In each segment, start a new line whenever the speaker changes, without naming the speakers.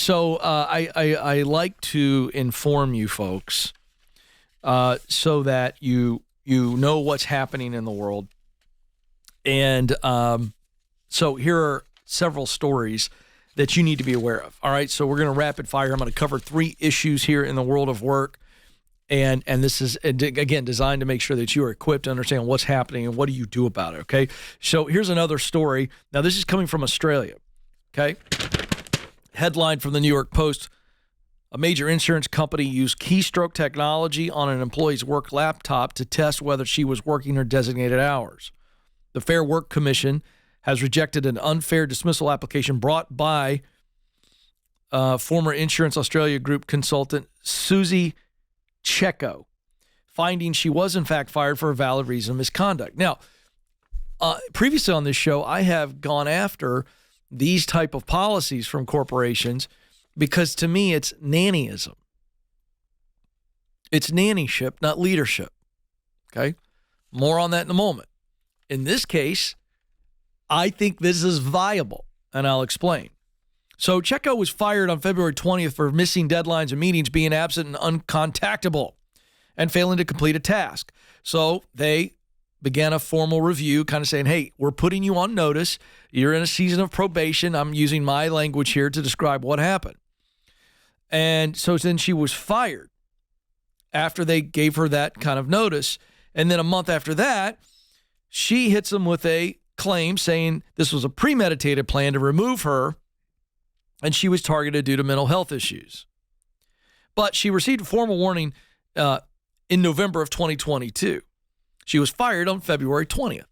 So I like to inform you folks so that you know what's happening in the world. And so here are several stories that you need to be aware of. All right, so we're going to rapid fire. I'm going to cover 3 issues here in the world of work. And this is, again, designed to make sure that you are equipped to understand what's happening and what do you do about it, okay? So here's another story. Now, this is coming from Australia, okay? Headline from the New York Post: a major insurance company used keystroke technology on an employee's work laptop to test whether she was working her designated hours. The Fair Work Commission has rejected an unfair dismissal application brought by former Insurance Australia Group consultant Susie Checo, finding she was in fact fired for a valid reason of misconduct. Now, previously on this show, I have gone after these type of policies from corporations because to me it's nannyism. It's nannyship, not leadership. Okay? More on that in a moment. In this case, I think this is viable, and I'll explain. So Checo was fired on February 20th for missing deadlines and meetings, being absent and uncontactable, and failing to complete a task. So they began a formal review, kind of saying, hey, we're putting you on notice. You're in a season of probation. I'm using my language here to describe what happened. And so then she was fired after they gave her that kind of notice. And then a month after that, she hits them with a claim saying this was a premeditated plan to remove her, and she was targeted due to mental health issues. But she received a formal warning in November of 2022. She was fired on February 20th.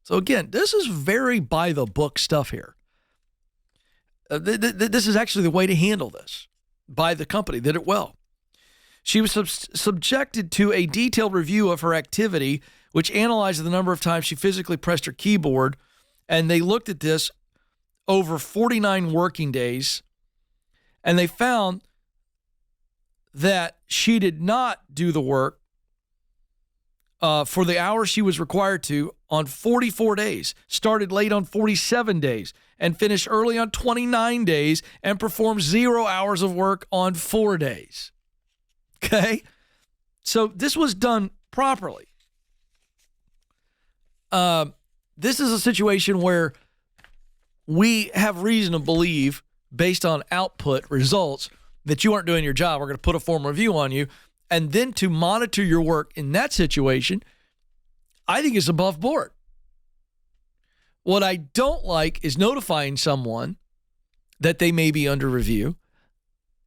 So again, this is very by-the-book stuff here. This is actually the way to handle this by the company. Did it well. She was subjected to a detailed review of her activity, which analyzed the number of times she physically pressed her keyboard, and they looked at this over 49 working days, and they found that she did not do the work for the hours she was required to on 44 days, started late on 47 days, and finished early on 29 days, and performed 0 hours of work on 4 days. Okay? So this was done properly. This is a situation where we have reason to believe, based on output results, that you aren't doing your job. We're going to put a formal review on you. And then to monitor your work in that situation, I think is above board. What I don't like is notifying someone that they may be under review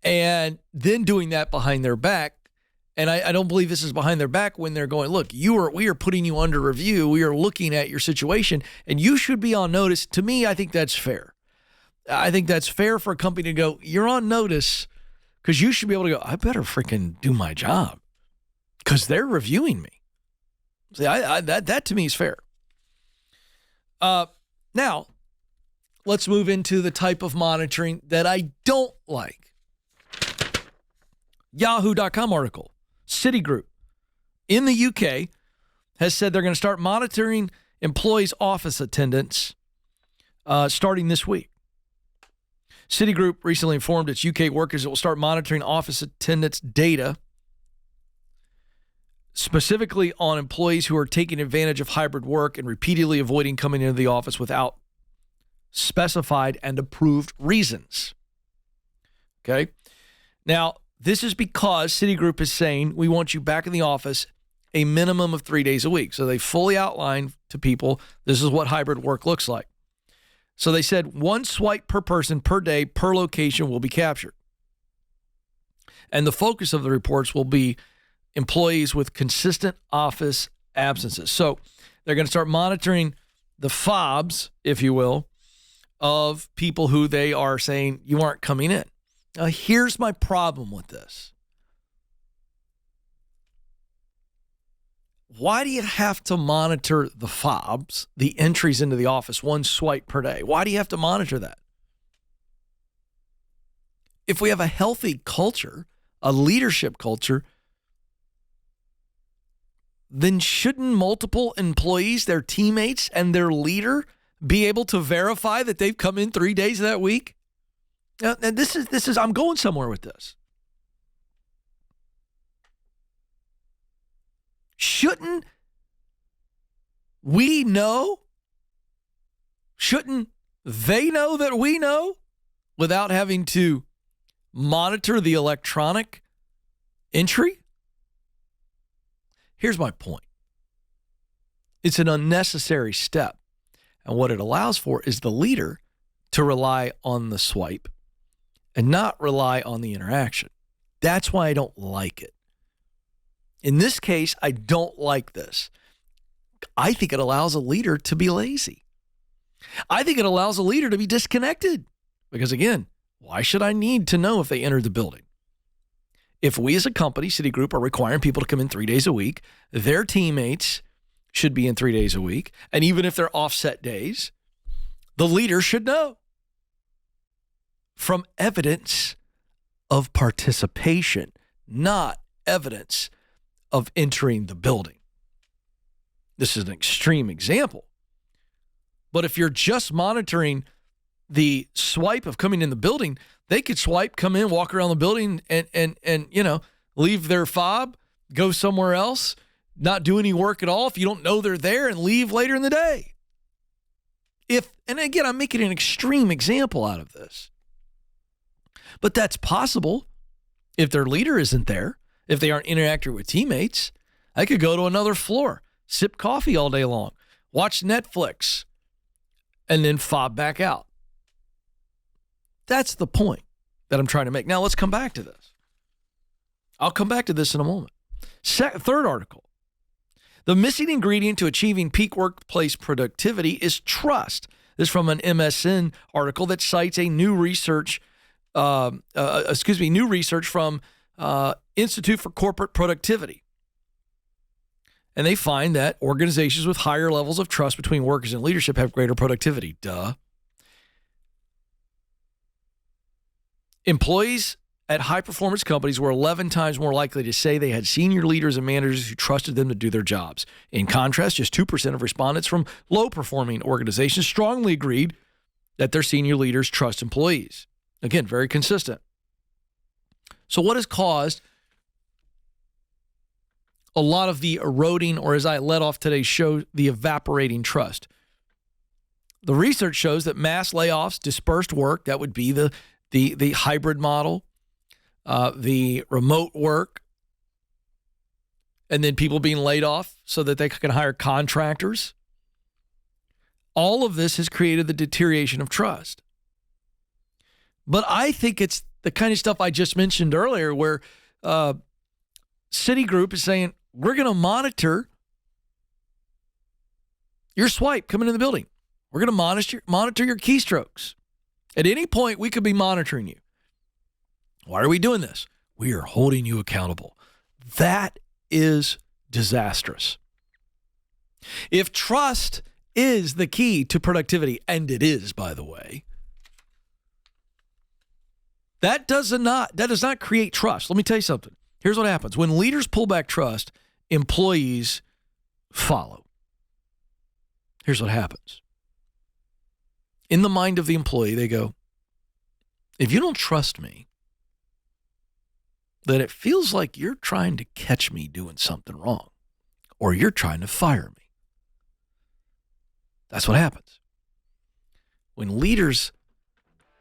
and then doing that behind their back. And I don't believe this is behind their back when they're going, look, we are putting you under review. We are looking at your situation, and you should be on notice. To me, I think that's fair. I think that's fair for a company to go, you're on notice, because you should be able to go, I better freaking do my job because they're reviewing me. See, that to me is fair. Now, let's move into the type of monitoring that I don't like. Yahoo.com article. Citigroup in the UK has said they're going to start monitoring employees' office attendance starting this week. Citigroup recently informed its UK workers it will start monitoring office attendance data, specifically on employees who are taking advantage of hybrid work and repeatedly avoiding coming into the office without specified and approved reasons. Okay? Now, this is because Citigroup is saying, we want you back in the office a minimum of 3 days a week. So they fully outlined to people, this is what hybrid work looks like. So they said 1 swipe per person per day per location will be captured. And the focus of the reports will be employees with consistent office absences. So they're going to start monitoring the fobs, if you will, of people who they are saying you aren't coming in. Now, here's my problem with this. Why do you have to monitor the fobs, the entries into the office, 1 swipe per day? Why do you have to monitor that? If we have a healthy culture, a leadership culture, then shouldn't multiple employees, their teammates, and their leader be able to verify that they've come in 3 days that week? Now, and this is I'm going somewhere with this. Shouldn't we know? Shouldn't they know that we know without having to monitor the electronic entry? Here's my point. It's an unnecessary step. And what it allows for is the leader to rely on the swipe and not rely on the interaction. That's why I don't like it. In this case, I don't like this. I think it allows a leader to be lazy. I think it allows a leader to be disconnected. Because again, why should I need to know if they entered the building? If we as a company, Citigroup, are requiring people to come in 3 days a week, their teammates should be in 3 days a week. And even if they're offset days, the leader should know from evidence of participation, not evidence of entering the building. This is an extreme example. But if you're just monitoring the swipe of coming in the building, they could swipe, come in, walk around the building and leave their fob, go somewhere else, not do any work at all if you don't know they're there, and leave later in the day. And again, I'm making an extreme example out of this. But that's possible if their leader isn't there, if they aren't interacting with teammates. I could go to another floor, sip coffee all day long, watch Netflix, and then fob back out. That's the point that I'm trying to make. Now, let's come back to this. I'll come back to this in a moment. Third article. The missing ingredient to achieving peak workplace productivity is trust. This is from an MSN article that cites a new research from Institute for Corporate Productivity. And they find that organizations with higher levels of trust between workers and leadership have greater productivity. Duh. Employees at high-performance companies were 11 times more likely to say they had senior leaders and managers who trusted them to do their jobs. In contrast, just 2% of respondents from low-performing organizations strongly agreed that their senior leaders trust employees. Again, very consistent. So what has caused a lot of the eroding, or as I led off today's show, the evaporating trust? The research shows that mass layoffs, dispersed work, that would be the hybrid model, the remote work, and then people being laid off so that they can hire contractors. All of this has created the deterioration of trust. But I think it's the kind of stuff I just mentioned earlier where Citigroup is saying, we're going to monitor your swipe coming in the building. We're going to monitor your keystrokes. At any point, we could be monitoring you. Why are we doing this? We are holding you accountable. That is disastrous. If trust is the key to productivity, and it is, by the way, that does not create trust. Let me tell you something. Here's what happens. When leaders pull back trust, employees follow. Here's what happens. In the mind of the employee, they go, if you don't trust me, then it feels like you're trying to catch me doing something wrong, or you're trying to fire me. That's what happens. When leaders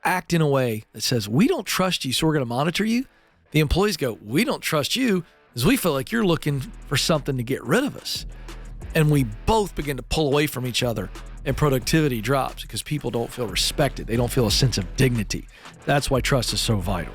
act in a way that says, we don't trust you, so we're going to monitor you, the employees go, we don't trust you because we feel like you're looking for something to get rid of us. And we both begin to pull away from each other, and productivity drops because people don't feel respected. They don't feel a sense of dignity. That's why trust is so vital.